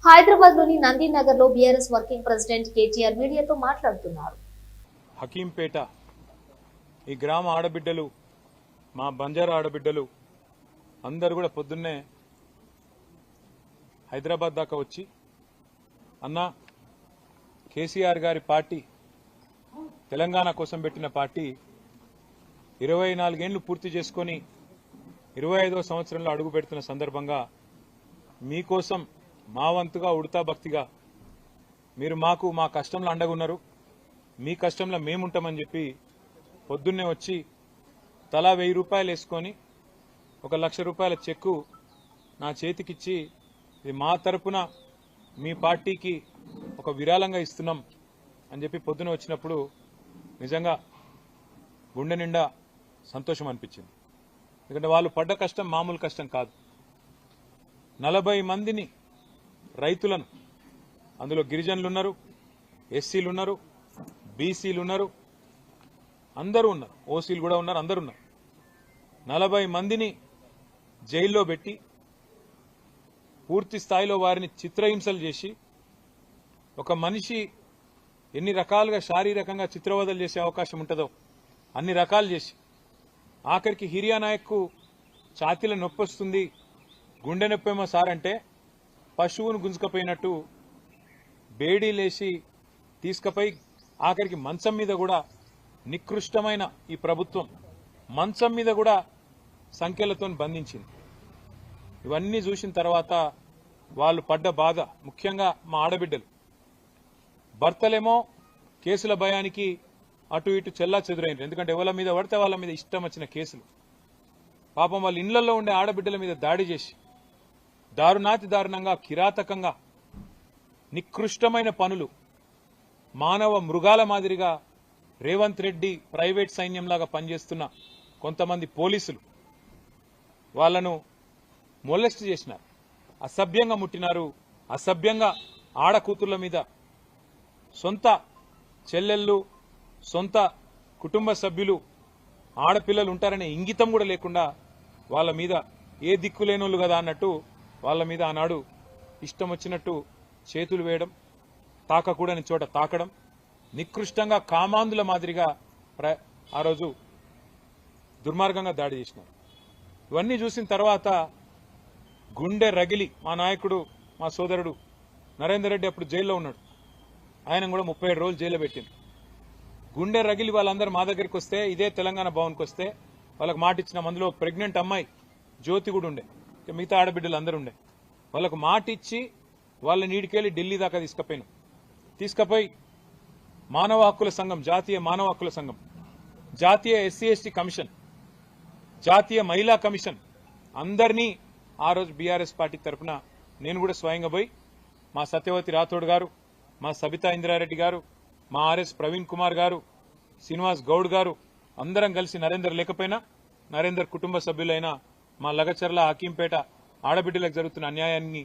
హైదరాబాద్ లోని నందీనగర్ లో BRS working president KTR మీడియాతో మాట్లాడుతున్నారు. హకీంపేట ఈ గ్రామ ఆడబిడ్డలు, మా బంజారా ఆడబిడ్డలు అందరూ కూడా పొద్దున్నే హైదరాబాద్ దాకా వచ్చి, అన్న కేసీఆర్ గారి పార్టీ తెలంగాణ కోసం పెట్టిన పార్టీ 24 ఏళ్లు పూర్తి చేసుకొని 25వ సంవత్సరంలో అడుగు పెడుతున్న సందర్భంగా మీకోసం మా వంతుగా ఉడతా భక్తిగా మీరు మాకు మా కష్టంలో అండగున్నారు, మీ కష్టంలో మేముంటామని చెప్పి పొద్దున్నే వచ్చి తలా 1000 రూపాయలు వేసుకొని 1 లక్ష రూపాయల చెక్కు నా చేతికిచ్చి, ఇది మా తరపున మీ పార్టీకి ఒక విరాళంగా ఇస్తున్నాం అని చెప్పి పొద్దున వచ్చినప్పుడు నిజంగా గుండె నిండా సంతోషం అనిపించింది. ఎందుకంటే వాళ్ళు పడ్డ కష్టం మామూలు కష్టం కాదు. 40 మందిని రైతులను, అందులో గిరిజనులు ఉన్నారు, ఎస్సీలు ఉన్నారు, బీసీలు ఉన్నారు, అందరూ ఉన్నారు, ఓసీలు కూడా ఉన్నారు, అందరూ ఉన్నారు. 40 మందిని జైల్లో పెట్టి పూర్తి స్థాయిలో వారిని చిత్రహింసలు చేసి, ఒక మనిషి ఎన్ని రకాలుగా శారీరకంగా చిత్రవదలు చేసే అవకాశం ఉంటుందో అన్ని రకాలు చేసి, ఆఖరికి హిరియా నాయక్కు ఛాతీల నొప్పి వస్తుంది, గుండె నొప్పేమో సార్ అంటే పశువును గుంజుకపోయినట్టు బేడీలేసి తీసుకుపోయి ఆఖరికి మంచం మీద కూడా, నికృష్టమైన ఈ ప్రభుత్వం మంచం మీద కూడా సంఖ్యలతో బంధించింది. ఇవన్నీ చూసిన తర్వాత వాళ్ళు పడ్డ బాధ, ముఖ్యంగా మా ఆడబిడ్డలు భర్తలేమో కేసుల భయానికి అటు ఇటు చెల్లా చెదురైనరు. ఎందుకంటే ఎవరి మీద పడితే వాళ్ళ మీద ఇష్టం వచ్చిన కేసులు. పాపం వాళ్ళ ఇళ్లలో ఉండే ఆడబిడ్డల మీద దాడి చేసి దారుణాతి దారుణంగా, కిరాతకంగా, నికృష్టమైన పనులు, మానవ మృగాల మాదిరిగా రేవంత్ రెడ్డి ప్రైవేట్ సైన్యంలాగా పనిచేస్తున్న కొంతమంది పోలీసులు వాళ్లను మొలెస్ట్ చేసినారు, అసభ్యంగా ముట్టినారు, అసభ్యంగా ఆడకూతుర్ల మీద, సొంత చెల్లెళ్ళు, సొంత కుటుంబ సభ్యులు, ఆడపిల్లలు ఉంటారనే ఇంగితం కూడా లేకుండా వాళ్ళ మీద ఏ దిక్కులేనోళ్ళు కదా అన్నట్టు వాళ్ళ మీద ఆనాడు ఇష్టం వచ్చినట్టు చేతులు వేయడం, తాకకూడని చోట తాకడం, నికృష్టంగా కామాంధుల మాదిరిగా ఆ రోజు దుర్మార్గంగా దాడి చేసినారు. ఇవన్నీ చూసిన తర్వాత గుండె రగిలి, మా నాయకుడు, మా సోదరుడు నరేందర్ రెడ్డి అప్పుడు జైల్లో ఉన్నాడు, ఆయన కూడా 37 రోజులు జైల్లో పెట్టింది. గుండె రగిలి వాళ్ళందరూ మా దగ్గరికి వస్తే, ఇదే తెలంగాణ భవన్కి వస్తే వాళ్ళకు మాట ఇచ్చిన, అందులో ప్రెగ్నెంట్ అమ్మాయి జ్యోతి కూడా ఉండే, మిగతా ఆడబిడ్డలు అందరూ ఉండే, వాళ్ళకు మాట ఇచ్చి వాళ్ళ నీడికెళ్ళి ఢిల్లీ దాకా తీసుకుపోయి మానవ హక్కుల సంఘం, జాతీయ మానవ హక్కుల సంఘం, జాతీయ ఎస్సీ/ఎస్టీ కమిషన్, జాతీయ మహిళా కమిషన్ అందరినీ ఆ రోజు బీఆర్ఎస్ పార్టీ తరఫున నేను కూడా స్వయంగా పోయి, మా సత్యవతి రాథోడ్ గారు, మా సబితా ఇంద్రారెడ్డి గారు, మా ఆర్ఎస్ ప్రవీణ్ కుమార్ గారు, శ్రీనివాస్ గౌడ్ గారు అందరం కలిసి, నరేందర్ లేకపోయినా నరేందర్ కుటుంబ సభ్యులైన మా లగచర్ల, హకీంపేట ఆడబిడ్డలకు జరుగుతున్న అన్యాయాన్ని